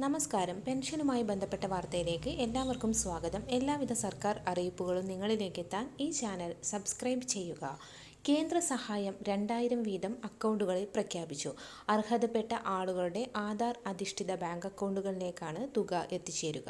നമസ്കാരം. പെൻഷനുമായി ബന്ധപ്പെട്ട വാർത്തയിലേക്ക് എല്ലാവർക്കും സ്വാഗതം. എല്ലാവിധ സർക്കാർ അറിയിപ്പുകളും നിങ്ങളിലേക്ക് എത്താൻ ഈ ചാനൽ സബ്സ്ക്രൈബ് ചെയ്യുക. കേന്ദ്ര സഹായം 2000 വീതം അക്കൗണ്ടുകളിൽ പ്രഖ്യാപിച്ചു. അർഹതപ്പെട്ട ആളുകളുടെ ആധാർ അധിഷ്ഠിത ബാങ്ക് അക്കൗണ്ടുകളിലേക്കാണ് തുക എത്തിച്ചേരുക.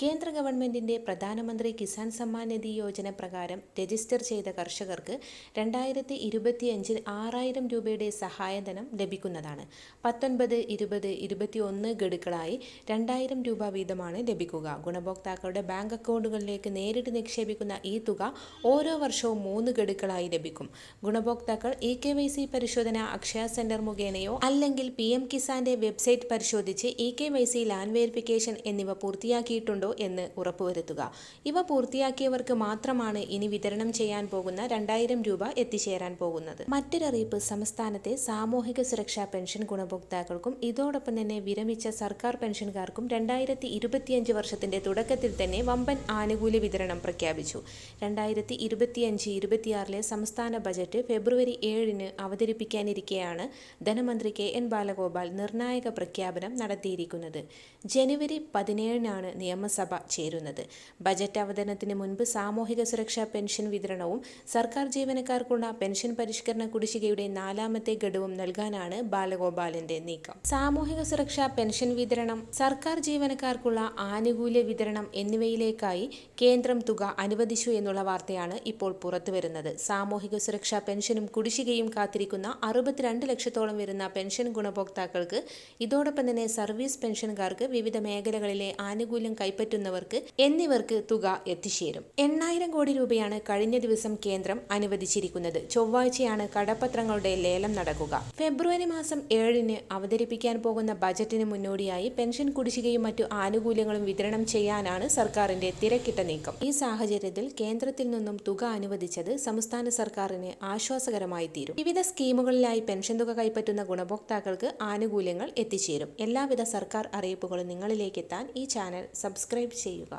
കേന്ദ്ര ഗവൺമെന്റിന്റെ പ്രധാനമന്ത്രി കിസാൻ സമ്മാൻ നിധി യോജന പ്രകാരം രജിസ്റ്റർ ചെയ്ത കർഷകർക്ക് 2025 6000 രൂപയുടെ സഹായധനം ലഭിക്കുന്നതാണ്. 19, 20, 21 ഗഡുക്കളായി 2000 രൂപ വീതമാണ് ലഭിക്കുക. ഗുണഭോക്താക്കളുടെ ബാങ്ക് അക്കൗണ്ടുകളിലേക്ക് നേരിട്ട് നിക്ഷേപിക്കുന്ന ഈ തുക ഓരോ വർഷവും 3 ഗഡുക്കളായി ലഭിക്കും. ഗുണഭോക്താക്കൾ KYC പരിശോധന അക്ഷയ സെന്റർ മുഖേനയോ അല്ലെങ്കിൽ PM കിസാന്റെ വെബ്സൈറ്റ് പരിശോധിച്ച് KYC ലാൻഡ് വെരിഫിക്കേഷൻ എന്നിവ പൂർത്തിയാക്കിയിട്ടുണ്ടോ എന്ന് ഉറപ്പുവരുത്തുക. ഇവ പൂർത്തിയാക്കിയവർക്ക് മാത്രമാണ് ഇനി വിതരണം ചെയ്യാൻ പോകുന്ന 2000 രൂപ എത്തിച്ചേരാൻ പോകുന്നത്. മറ്റൊരറിയിപ്പ്: സംസ്ഥാനത്തെ സാമൂഹിക സുരക്ഷാ പെൻഷൻ ഗുണഭോക്താക്കൾക്കും ഇതോടൊപ്പം തന്നെ വിരമിച്ച സർക്കാർ പെൻഷൻകാർക്കും 2025 വർഷത്തിന്റെ തുടക്കത്തിൽ തന്നെ വമ്പൻ ആനുകൂല്യ വിതരണം പ്രഖ്യാപിച്ചു. 2025-26 സംസ്ഥാന ബജറ്റ് ഫെബ്രുവരി 7 അവതരിപ്പിക്കാനിരിക്കെയാണ് ധനമന്ത്രി KN ബാലഗോപാൽ നിർണായക പ്രഖ്യാപനം നടത്തിയിരിക്കുന്നത്. ജനുവരി 17 നിയമസഭ ചേരുന്നത്. ബജറ്റ് അവതരണത്തിന് മുൻപ് സാമൂഹിക സുരക്ഷാ പെൻഷൻ വിതരണവും സർക്കാർ ജീവനക്കാർക്കുള്ള പെൻഷൻ പരിഷ്കരണ കുടിശ്ശികയുടെ 4ാമത്തെ ഗഡുവും നൽകാനാണ് ബാലഗോപാലിന്റെ നീക്കം. സാമൂഹിക സുരക്ഷാ പെൻഷൻ വിതരണം, സർക്കാർ ജീവനക്കാർക്കുള്ള ആനുകൂല്യ വിതരണം എന്നിവയിലേക്കായി കേന്ദ്രം തുക അനുവദിച്ചു എന്നുള്ള വാർത്തയാണ് ഇപ്പോൾ പുറത്തുവരുന്നത്. സാമൂഹിക സുരക്ഷാ പെൻഷനും കുടിശ്ശികയും കാത്തിരിക്കുന്ന 62 ലക്ഷത്തോളം വരുന്ന പെൻഷൻ ഗുണഭോക്താക്കൾക്ക്, ഇതോടൊപ്പം തന്നെ സർവീസ് പെൻഷൻകാർക്ക്, വിവിധ മേഖലകളിലെ ആനുകൂല്യം കൈപ്പറ്റുന്നവർക്ക് എന്നിവർക്ക് തുക എത്തിച്ചേരും. 8000 കോടി രൂപയാണ് കഴിഞ്ഞ ദിവസം കേന്ദ്രം അനുവദിച്ചിരിക്കുന്നത്. ചൊവ്വാഴ്ചയാണ് കടപ്പത്രങ്ങളുടെ ലേലം നടക്കുക. ഫെബ്രുവരി മാസം 7 അവതരിപ്പിക്കാൻ പോകുന്ന ബജറ്റിന് മുന്നോടിയായി പെൻഷൻ കുടിശ്ശികയും മറ്റു ആനുകൂല്യങ്ങളും വിതരണം ചെയ്യാനാണ് സർക്കാരിന്റെ തിരക്കിട്ട നീക്കം. ഈ സാഹചര്യത്തിൽ കേന്ദ്രത്തിൽ നിന്നും തുക അനുവദിച്ചത് സംസ്ഥാന സർക്കാരിന് ആശ്വാസകരമായി തീരും. വിവിധ സ്കീമുകളിലായി പെൻഷൻ തുക കൈപ്പറ്റുന്ന ഗുണഭോക്താക്കൾക്ക് ആനുകൂല്യങ്ങൾ എത്തിച്ചേരും. എല്ലാവിധ സർക്കാർ അറിയിപ്പുകളും നിങ്ങളിലേക്ക് എത്താൻ ഈ ചാനൽ സബ്സ്ക്രൈബ് ചെയ്യുക.